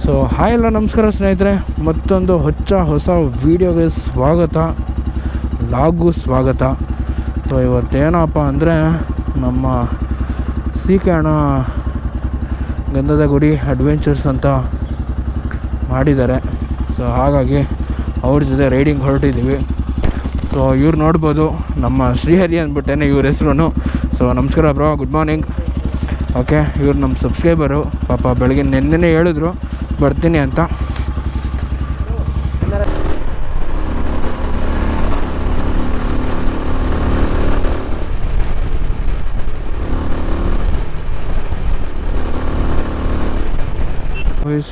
So hi ಎಲ್ಲ ನಮಸ್ಕಾರ ಸ್ನೇಹಿತರೆ, ಮತ್ತೊಂದು ಹೊಸ ವೀಡಿಯೋಗೆ ಸ್ವಾಗತ, ಸ್ವಾಗತ. ಸೊ ಇವತ್ತೇನಪ್ಪ ಅಂದರೆ ನಮ್ಮ ಸಿ.ಕೆ. ಅಣ್ಣ ಗಂಧದ ಗುಡಿ ಅಡ್ವೆಂಚರ್ಸ್ ಅಂತ ಮಾಡಿದ್ದಾರೆ. ಸೊ ಹಾಗಾಗಿ ಅವ್ರ ಜೊತೆ ರೈಡಿಂಗ್ ಹೊರಟಿದ್ದೀವಿ. ಸೊ ಇವ್ರು ನೋಡ್ಬೋದು, ನಮ್ಮ ಶ್ರೀಹರಿ ಅಂದ್ಬಿಟ್ಟೇನೆ ಇವ್ರ ಹೆಸರು. ಸೊ ನಮಸ್ಕಾರ ಬ್ರೋ, ಗುಡ್ ಮಾರ್ನಿಂಗ್. ಓಕೆ, ಇವ್ರು ನಮ್ಮ ಸಬ್ಸ್ಕ್ರೈಬರು. ಪಾಪ ಬೆಳಗ್ಗೆ ನೆನ್ನೆ ಹೇಳಿದ್ರು ಬರ್ತೀನಿ ಅಂತ.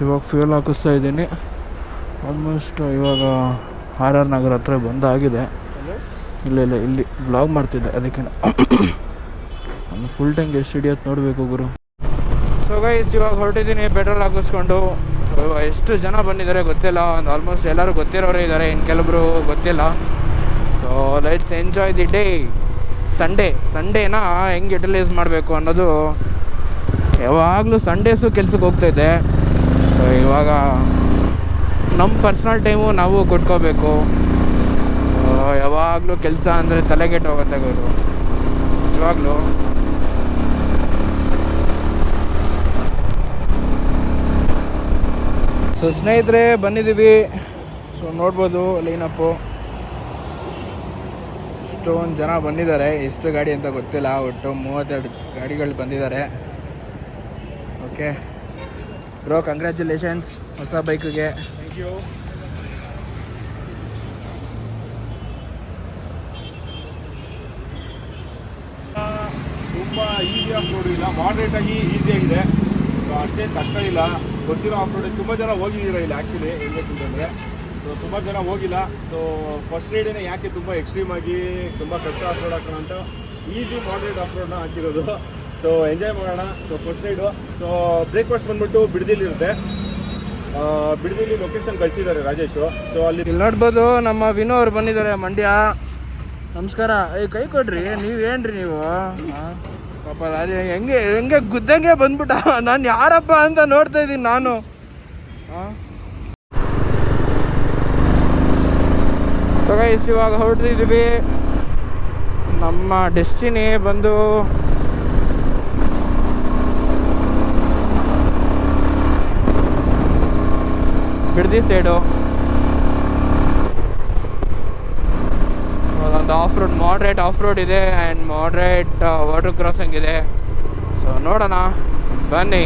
ಇವಾಗ ಫ್ಯೂಲ್ ಹಾಕಿಸ್ತಾ ಇದ್ದೀನಿ. ಆಲ್ಮೋಸ್ಟ್ ಇವಾಗ ಆರ್ ನಗರ ಹತ್ರ ಬಂದಾಗಿದೆ. ಇಲ್ಲಿ ಬ್ಲಾಗ್ ಮಾಡ್ತಿದ್ದೆ, ಅದಕ್ಕೆ ಒಂದು ಫುಲ್ ಟ್ಯಾಂಕ್ ಎಷ್ಟು ಹಿಡಿಯೋದು ನೋಡಬೇಕು ಗುರು. ಸೊ ಗೈಸ್, ಇವಾಗ ಹೊರಟಿದ್ದೀನಿ ಪೆಟ್ರೋಲ್ ಹಾಕಿಸ್ಕೊಂಡು. ಸೊ ಎಷ್ಟು ಜನ ಬಂದಿದ್ದಾರೆ ಗೊತ್ತಿಲ್ಲ, ಒಂದು ಆಲ್ಮೋಸ್ಟ್ ಎಲ್ಲರೂ ಗೊತ್ತಿರೋರೇ ಇದ್ದಾರೆ, ಇನ್ನು ಕೆಲವರು ಗೊತ್ತಿಲ್ಲ. So let's enjoy the day. ಸಂಡೇನ ಹೆಂಗೆ ಯುಟಿಲೈಸ್ ಮಾಡಬೇಕು ಅನ್ನೋದು, ಯಾವಾಗಲೂ ಸಂಡೇಸು ಕೆಲ್ಸಕ್ಕೆ ಹೋಗ್ತಾಯಿದ್ದೆ. ಸೊ ಇವಾಗ ನಮ್ಮ ಪರ್ಸ್ನಲ್ ಟೈಮು ನಾವು ಕೊಟ್ಕೋಬೇಕು. ಯಾವಾಗಲೂ ಕೆಲಸ ಅಂದರೆ ತಲೆಗೆಟ್ಟು ಹೋಗುತ್ತೆ ಗುರು, ನಿಜವಾಗ್ಲೂ. ಸೊ ಸ್ನೇಹಿತರೆ ಬಂದಿದ್ದೀವಿ. ಸೊ ನೋಡ್ಬೋದು ಲೈನಪ್ಪು, ಎಷ್ಟೊಂದು ಜನ ಬಂದಿದ್ದಾರೆ. ಎಷ್ಟು ಗಾಡಿ ಅಂತ ಗೊತ್ತಿಲ್ಲ, ಒಟ್ಟು 32 ಗಾಡಿಗಳು ಬಂದಿದ್ದಾರೆ. ಓಕೆ ಬ್ರೋ, ಕಂಗ್ರ್ಯಾಚುಲೇಷನ್ಸ್ ಹೊಸ ಬೈಕಿಗೆ. Thank you. ತುಂಬ ಈಸಿ ಆಫ್ ರೋಡ್ ಇಲ್ಲ, ಮಾಡ್ರೇಟಾಗಿ ಈಸಿಯಾಗಿದೆ. ಅಷ್ಟೇ ಕಷ್ಟ ಇಲ್ಲ. ಗೊತ್ತಿರೋ ಆಫ್ ರೋಡ್ ತುಂಬ ಜನ ಹೋಗಿದ್ದೀರ ಇಲ್ಲಿ. ಆ್ಯಕ್ಚುಲಿ ಹೇಳಬೇಕಂತಂದರೆ ಸೊ ತುಂಬ ಜನ ಹೋಗಿಲ್ಲ. ಸೊ ಫಸ್ಟ್ ರೈಡೇ ಯಾಕೆ ತುಂಬ ಎಕ್ಸ್ಟ್ರೀಮ್ ಆಗಿ ತುಂಬ ಕಷ್ಟ ಆಫ್ ರೋಡ್ ಹಾಕೋಣ ಅಂತ ಈಸಿ ಮಾಡ್ರೇಟ್ ಆಫ್ ರೋಡ್ನ ಹಾಕಿರೋದು. ಸೊ ಎಂಜಾಯ್ ಮಾಡೋಣ. So first raid. So breakfast ಬಂದ್ಬಿಟ್ಟು ಬಿಡದಿಲಿ ಇರುತ್ತೆ. ಬಿಡದಿಲಿ ಲೊಕೇಶನ್ ಕಳಿಸಿದ್ದಾರೆ ರಾಜೇಶು. ಸೊ ಅಲ್ಲಿ ನೋಡ್ಬೋದು ನಮ್ಮ ವಿನೋ ಅವ್ರು ಬಂದಿದ್ದಾರೆ, ಮಂಡ್ಯ. ನಮಸ್ಕಾರ. ಕೈ ಕೊಡ್ರಿ. ನೀವೇನ್ರಿ ನೀವು? ಪಾಪ ಅದೇ ಹೆಂಗೆ ಗುದ್ದಂಗೆ ಬಂದ್ಬಿಟ್ಟ. ನಾನು ಯಾರಪ್ಪ ಅಂತ ನೋಡ್ತಾ ಇದ್ದೀನಿ ನಾನು. ಸೊ ಗೈಸ್, ಇವಾಗ ಹೊರಟಿದ್ದೀವಿ. ನಮ್ಮ ಡೆಸ್ಟಿನಿ ಬಂದು ಬಿಡದಿ ಸೈಡು. ಒಂದು of road, moderate of road ಇದೆ ಆ್ಯಂಡ್ ಮಾಡ್ರೇಟ್ ವಾಟರ್ ಕ್ರಾಸಿಂಗ್ ಇದೆ. ಸೊ ನೋಡೋಣ ಬನ್ನಿ.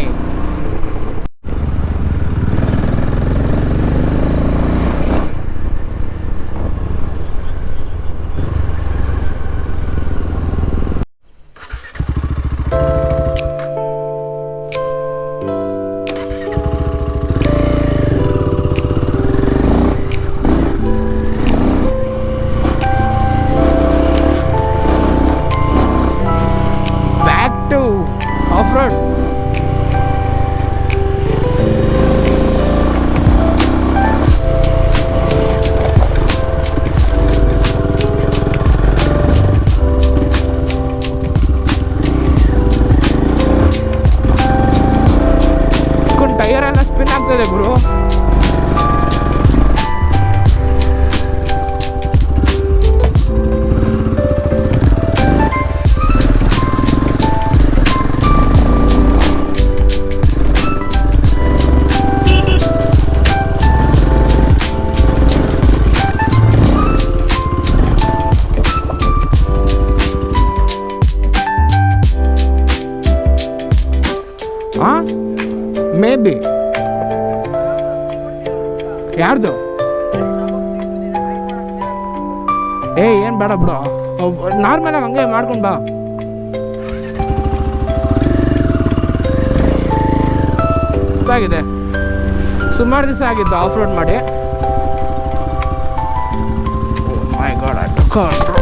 Of road. ಟೈರ್ ಎಲ್ಲ ಸ್ಪಿನ್ ಆಗ್ತದೆ ಗುರು. ಮೇ ಬಿ ಯಾರ್ದು? ಏನು ಬೇಡ ಬಿಡು, ನಾರ್ಮಲ್ ಆಗಿ ಹಂಗೆ ಮಾಡ್ಕೊಂಡು ಬಾ. ಆಗಿದೆ, ಸುಮಾರು ದಿವಸ ಆಗಿತ್ತು ಆಫ್ ರೋಡ್ ಮಾಡಿ. ಮೈ ಗಾಡ್, ಐ ಟುಕ್ ಕಂಟ್ರೋಲ್.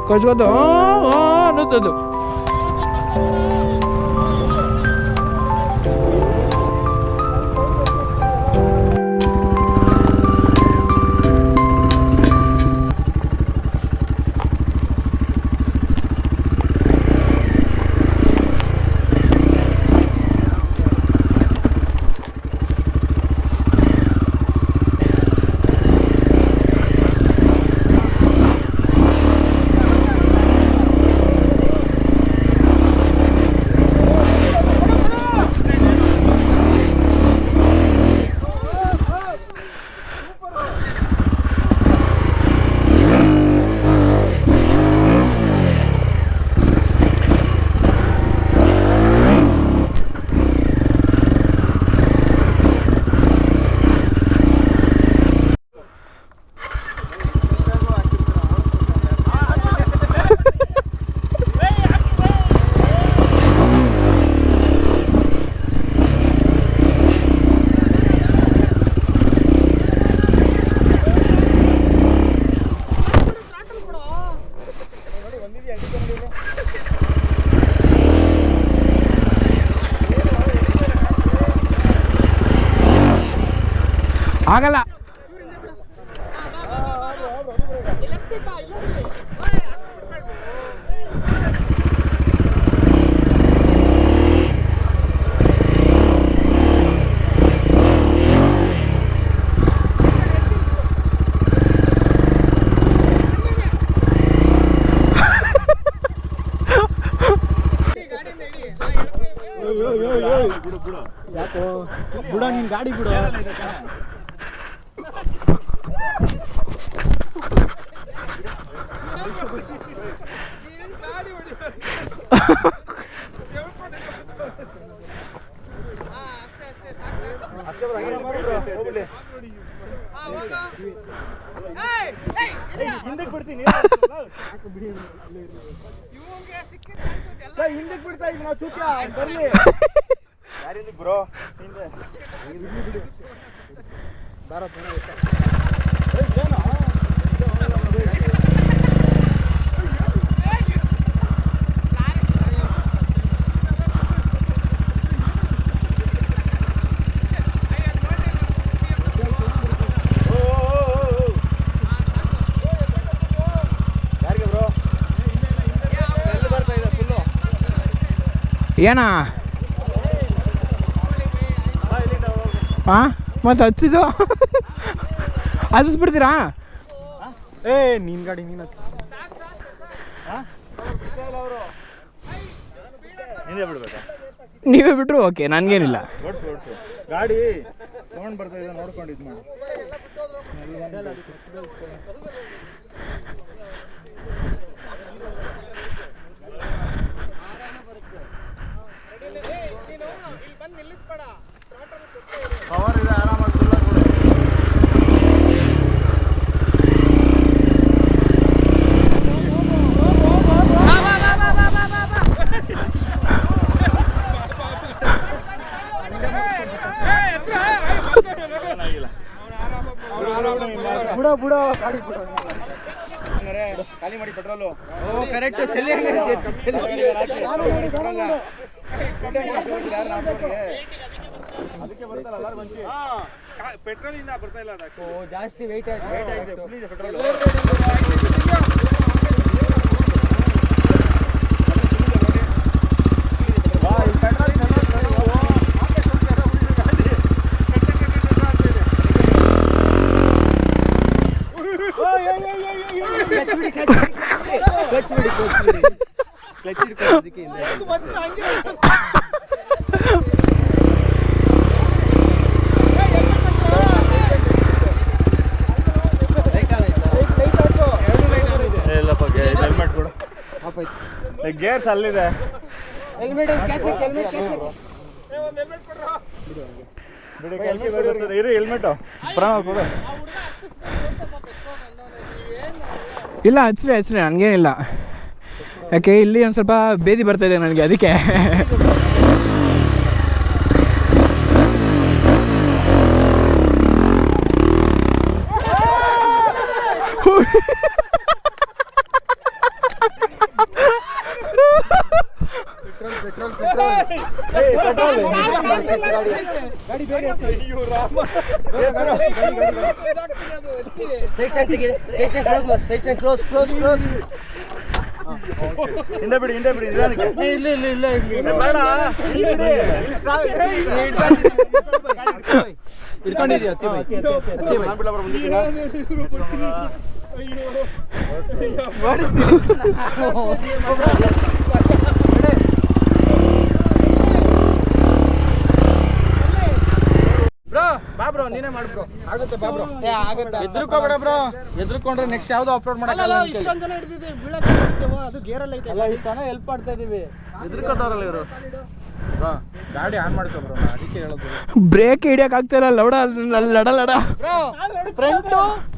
ಕೊಚ್ಕೋದು ಅನ್ನುತ್ತದು. ಆಗಲ್ಲ. ಯಾಕೋ ಬಿಡ ನಿನ್ ಗಾಡಿ ಬಿಡು. ಹಿಂದಕ್ಕೆ ಬಿಡ್ತೀನಿ, ಹಿಂದಕ್ಕೆ ಬಿಡ್ತಾ ಇದ್ದೀನಿ ನಾವು. ಚೂಕ ಬರ್ಲಿ ಯಾರಿಂದ ಬ್ರೋ ಹಿಂದೆ ಭಾರತ ಏನಾ ಹಾಂ ಮತ್ತೆ ಹಚ್ಚಿದ್ದು ಹತ್ತಿಸ್ಬಿಡ್ತೀರಾ? ಏ ನಿನ್ ಗಾಡಿ ನೀನು ಬಿಡ್ಬೇಕಾ? ನೀವೇ ಬಿಟ್ರು ಓಕೆ, ನನಗೇನಿಲ್ಲ. ಗಾಡಿ ತಗೊಂಡು ಬರ್ತಾ ಇದೆ ನೋಡ್ಕೊಂಡು ಇದು ಮಾಡಿ. ಪವರ್ ಇದೆ, ಆರಾಮಾಗಿ ಬಿಡೋ ಗಾಡಿ ಬಿಡೋ. ಖಾಲಿ ಮಾಡಿ ಪೆಟ್ರೋಲು. ಕರೆಕ್ಟ್. ಅದಕ್ಕೆ ಬರ್ತಲ್ಲ ಎಲ್ಲರೂ ಬಂಚಿ ಪೆಟ್ರೋಲ್ ಇಂದ ಬರ್ತಾ ಇಲ್ಲ. ಜಾಸ್ತಿ ವೆಯ್ಟ್ ಆಗಿದೆ. ಫುಲ್ ಇದೆ ಪೆಟ್ರೋಲ್. ಗೇರ್ಸ್ ಅಲ್ಲಿದೆ. ಹೆಲ್ಮೆಟ್ ಇರಿ ಹೆಲ್ಮೆಟು ಕೊಡು. ಇಲ್ಲ ಹಚ್ರಿ ನನಗೇನಿಲ್ಲ. ಯಾಕೆ ಇಲ್ಲಿ ಒಂದು ಸ್ವಲ್ಪ ಬೇದಿ ಬರ್ತಾಯಿದೆ ನನಗೆ, ಅದಕ್ಕೆ. ಹಿಂದೆ ಬಿಡಿ ನಿಧಾನಕ್ಕೆ. ಬ್ರೋ ಬಾ ಬ್ರೋ ನೀನೇ ಮಾಡು ಬ್ರೋ. ಆಗುತ್ತೆ ಬಾ ಬ್ರೋ. ಎದ್ರುಕೋಬೇಡ ಬ್ರೋ. ಎದ್ರುಕೊಂಡ್ರೆ ನೆಕ್ಸ್ಟ್ ಯಾವ್ದು ಅಪ್ಲೋಡ್ ಮಾಡಲ್ಲ. ಇಷ್ಟೊಂದು ಜನ ಹಿಡಿದಿದೆ ಬೀಳಕ್ಕೆ ಅದು ಗೇರಲ್ಲಿ ಐತೆ. ಅಲ್ಲ ಇಷ್ಟು ಜನ ಹೆಲ್ಪ್ ಮಾಡ್ತಾ ಇದೀವಿ. ಎದ್ರುಕೋತಾರಲ್ಲ ಇವರು. ಬ್ರೋ ಗಾಡಿ ಆನ್ ಮಾಡ್ಕೋ ಬ್ರೋ. ಅದಕ್ಕೆ ಹೇಳೋದು. ಬ್ರೇಕ್ ಹಿಡಿಯಕ್ ಆಗ್ತಿಲ್ಲ ಲೌಡ ಲಡ ಬ್ರೋ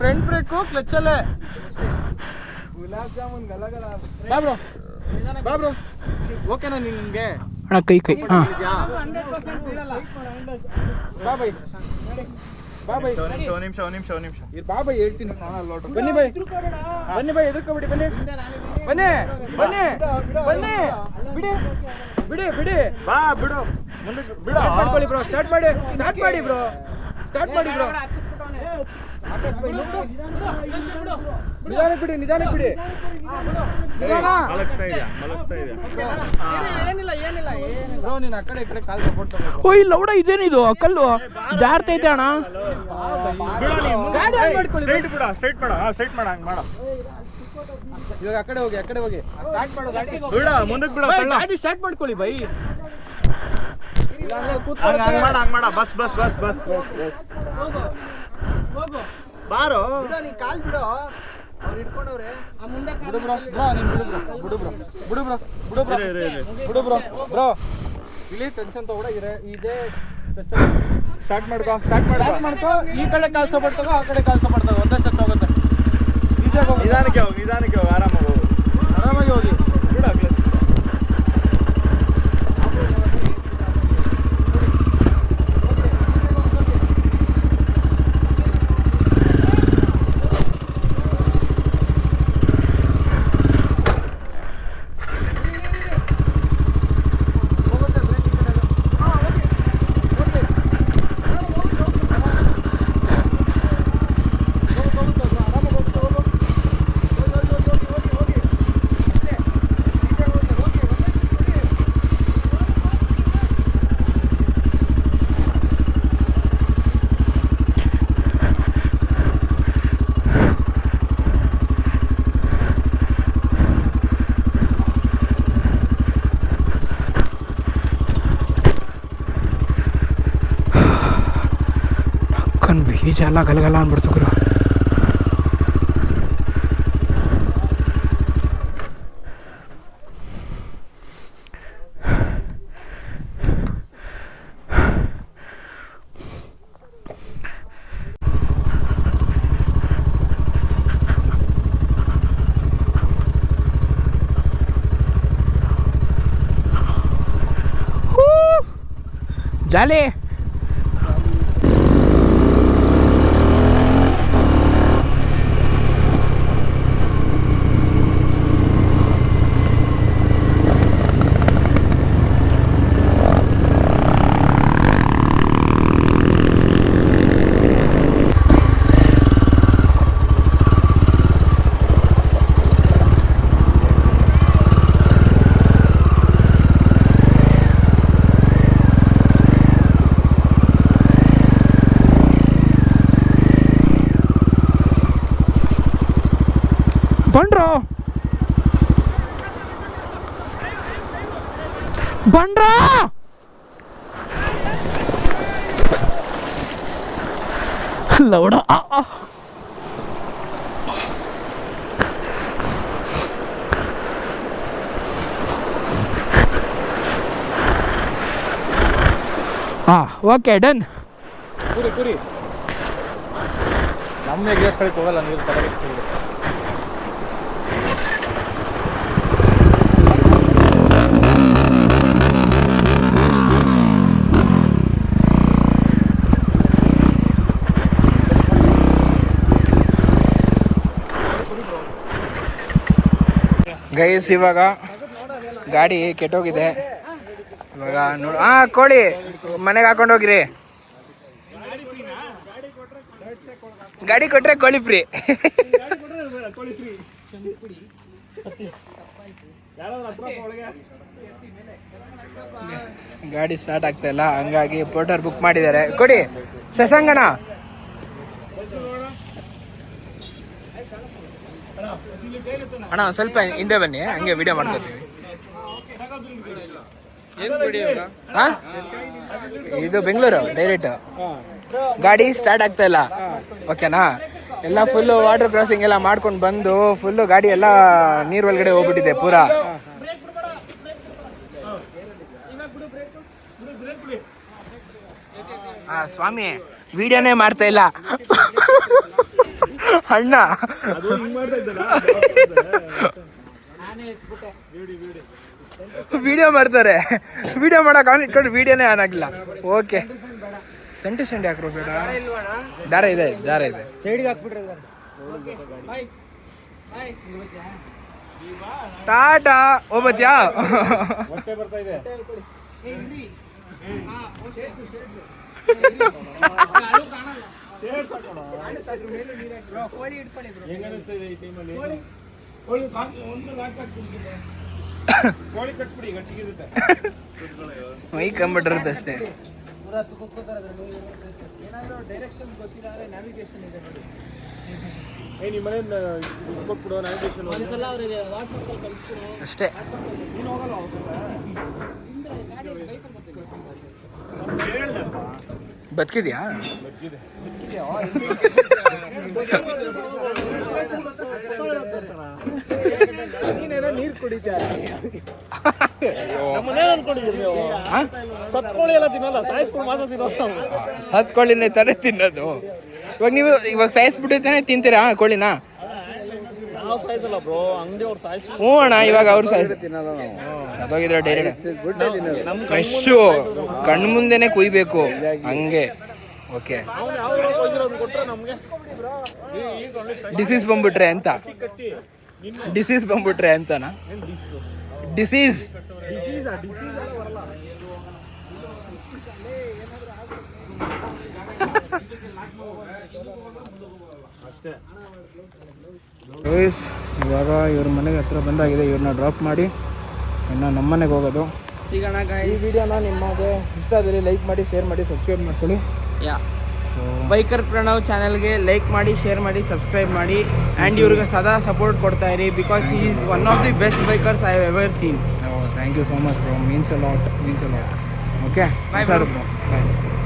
ಫ್ರಂಟ್ ಬ್ರೇಕು ಕ್ಲಚ್ ಅಲ್ಲೇ. ಗುಲಾಬ್ ಜಾಮೂನ್ ಗಲಗಲ. ಬಾ ಬ್ರೋ ಓಕೆನಾ ನಿನ್ಗೆ? ಅಣ್ಣ ಕೈ ಹಾಂ ಬಾ ಬೈ ಒಂದು ನಿಮಿಷ. ಬಾ ಬೈ ಹೇಳ್ತೀನಿ. ಬನ್ನಿ ಬೈ ಎದುರ್ಕೋಬಿಡಿ. ಬನ್ನಿ ಬಿಡಿ ಬಾ ಬಿಡು ಮುಂದೆ ಬಿಡು. ಮಾಡ್ಕೊಳ್ಳಿ ಬ್ರೋ. ಸ್ಟಾರ್ಟ್ ಮಾಡಿ ಬ್ರೋ. ನಿಧಾನಕ್ಕೆ ಬಿಡಿ. ಮಲಗಿಸ್ತಾ ಇದೆಯಾ ಬ್ರೋ ನೀನು ಆ ಕಡೆ ಈ ಕಡೆ ಕಾಲ್ ಸಪೋರ್ಟ್ ತಗೋಬೇಕು. ಓಯ್ ಲೌಡ ಇದೇನಿದು ಕಲ್ಲು ಜಾರ್ತೈತೆ ಅಣ್ಣ. ಗಾಡಿ ಆನ್ ಮಾಡ್ಕೊಳ್ಳಿ. ಸ್ಟ್ರೈಟ್ ಮಾಡ ಹಂಗೆ ಮಾಡ. ಇವಾಗ ಆ ಕಡೆ ಹೋಗಿ ಸ್ಟಾರ್ಟ್ ಮಾಡು ಗಾಡಿ. ಬಿಡ ಮುಂದಕ್ಕೆ ಬಿಡ. ಗಾಡಿ ಸ್ಟಾರ್ಟ್ ಮಾಡ್ಕೊಳ್ಳಿ ಬೈ. ಹಂಗೆ ಮಾಡ. ಬಸ್ ಬಾರೋ. ಬಿಡು ಬ್ರೋ. ಇಲ್ಲಿ ಟೆನ್ಷನ್ ತಗೋಡ ಇದೇ ಸ್ಟಾರ್ಟ್ ಮಾಡ್ಕೋ. ಮಾಡ್ಕೋ. ಈ ಕಡೆ ಕಾಲ್ ಸಪೋರ್ಟ್ ತಗೋ, ಆ ಕಡೆ ಕಾಲ್ ಸಪೋರ್ಟ್ ತಗೋ. ಒಂದೇ ಸ್ಟೆಪ್ ಹೋಗುತ್ತೆ. ಈಸಿಯಾಗಿ ಹೋಗಿ ನಿಧಾನಕ್ಕೆ ಹೋಗು ಆರಾಮಾಗಿ ಹೋಗಿ ಬಿಡ. ಬೀಜ ಎಲ್ಲ ಗಲಗಲ ಅಂದ್ಬಿಡ್ತು ಗುರು. ಜಾಲಿ ಬಂಡ್ರ ಲೌಡ ಓಕೆ ಡನ್. ಕುರಿ ನಮ್ಮ ಎಗ್ರೆಸ್ಗಳಿಗೆ ಹೋಗಲ್ಲ ನೀರು ತರಬೇಕು. ಗೈಸ್ ಇವಾಗ ಗಾಡಿ ಕೆಟ್ಟೋಗಿದೆ. ಇವಾಗ ನೋಡಿ ಕೋಳಿ ಮನೆಗೆ ಹಾಕೊಂಡೋಗಿರಿ. ಗಾಡಿ ಕೊಟ್ರೆ ಕೋಳಿ ಫ್ರೀ. ಕೋಳಿ ಫ್ರೀ. ಯಾರಾದ್ರೂ ಹತ್ರ ಒಳಗೆ ಗಾಡಿ ಸ್ಟಾರ್ಟ್ ಆಗ್ತಾ ಇಲ್ಲ, ಹಂಗಾಗಿ ಪೋರ್ಟರ್ ಬುಕ್ ಮಾಡಿದ್ದಾರೆ. ಕೊಡಿ ಶಶಾಂಕಣ. ಅಣ್ಣ ಒಂದು ಸ್ವಲ್ಪ ಹಿಂದೆ ಬನ್ನಿ, ಹಂಗೆ ವಿಡಿಯೋ ಮಾಡ್ಕೋತೀವಿ. ಇದು ಬೆಂಗಳೂರು ಡೈರೆಕ್ಟ್. ಗಾಡಿ ಸ್ಟಾರ್ಟ್ ಆಗ್ತಾ ಇಲ್ಲ, ಓಕೆನಾ? ಎಲ್ಲ ಫುಲ್ಲು ವಾಟರ್ ಕ್ರಾಸಿಂಗ್ ಎಲ್ಲ ಮಾಡ್ಕೊಂಡು ಬಂದು ಫುಲ್ಲು ಗಾಡಿ ಎಲ್ಲ ನೀರ್ ಒಳಗಡೆ ಹೋಗ್ಬಿಟ್ಟಿದೆ ಪೂರಾ. ಸ್ವಾಮಿ ವಿಡಿಯೋನೇ ಮಾಡ್ತಾ ಇಲ್ಲ ಅಣ್ಣ. ವಿಡಿಯೋ ಮಾಡ್ತಾರೆ, ವಿಡಿಯೋ ಮಾಡಕ್ ಆನ್ ಇಟ್ಕೊಂಡು ವಿಡಿಯೋನೇ ಆನ್ ಆಗಿಲ್ಲ. ಓಕೆ, ಸೆಂಟಿ ಹಾಕ್ರೋ ಬೇಡ. ದಾರ ಇದೆ ಸೈಡ್ಗೆ ಹಾಕ್ಬಿಟ್ರೆ. ಟಾಟಾ ಹೋಗ್ಬತ್ಯಾ? ಹೊಟ್ಟೆ ಬರ್ತಾ ಇದೆ. ಕೋಳಿ ಕಟ್ಬಿಡಿ, ಗಟ್ಟಿಗಿರುತ್ತೆ. ಮೈ ಕಂಬಿಟ್ಟಿರುತ್ತೆ ಅಷ್ಟೇ. ನಿಮ್ಮ ಮನೆ ಕೊಟ್ಬಿಡು, ನ್ಯಾವಿಗೇಷನ್ ಅಷ್ಟೇ. ಬದುಕಿದ್ಯಾ? ನೀರು ಕುಡಿತಾ ಸತ್ಕೋಳಿ ಎಲ್ಲ ತಿನ್ನಲ್ಲ, ಸಾಯಿಸ್ಕೊಂಡು ಮಾತ್ರ ತಿನ್ನೋದು. ಸತ್ಕೊಳ್ಳಿನೇ ತಾನೇ ತಿನ್ನೋದು. ಇವಾಗ ಸಾಯಿಸ್ಬಿಟ್ಟಿರ್ತಾನೆ ತಿಂತೀರಾ ಕೋಳಿನ? ನಾವು ಸಾಯಿಸಲ್ಲ ಬ್ರೋ, ಅಂಗಡಿ ಅವ್ರು ಸಾಯಿಸ್. ಹ್ಞೂ ಅಣ್ಣ, ಇವಾಗ ಅವ್ರು ಸತ್ತೋಗಿದ್ರೆ ಡೈರೆಕ್ಟ್ ಫ್ರೆಶ್ಶು ಕಣ್ಣು ಮುಂದೆನೆ ಕುಯ್ಬೇಕು ಹಂಗೆ. ಓಕೆ, ಡಿಸೀಸ್ ಬಂದ್ಬಿಟ್ರೆ ಅಂತ. ಡಿಸೀಸ್ ಬಂದ್ಬಿಟ್ರೆ ಅಂತನಾ? ಡಿಸೀಸ್ ಇವಾಗ ಇವ್ರ ಮನೆಗೆ ಹತ್ರ ಬಂದಾಗಿದೆ. ಇವ್ರನ್ನ ಡ್ರಾಪ್ ಮಾಡಿ ಇನ್ನು ನಮ್ಮ ಮನೆಗೆ ಹೋಗೋದು. ಸಿಗೋಣ. ಈ ವಿಡಿಯೋನ ನಿಮಗೆ ಇಷ್ಟ ಆದಲ್ಲಿ ಲೈಕ್ ಮಾಡಿ, ಶೇರ್ ಮಾಡಿ, ಸಬ್ಸ್ಕ್ರೈಬ್ ಮಾಡ್ಕೊಳ್ಳಿ. ಬೈಕರ್ ಪ್ರಣವ್ ಚಾನಲ್ಗೆ ಲೈಕ್ ಮಾಡಿ, ಶೇರ್ ಮಾಡಿ, ಸಬ್ಸ್ಕ್ರೈಬ್ ಮಾಡಿ. ಆ್ಯಂಡ್ ಇವ್ರಿಗೆ ಸದಾ ಸಪೋರ್ಟ್ ಕೊಡ್ತಾ ಇರಿ, because he is one of the best bikers I have ever seen. Thank you so much bro, means a lot. Okay, bye sir bro, bye.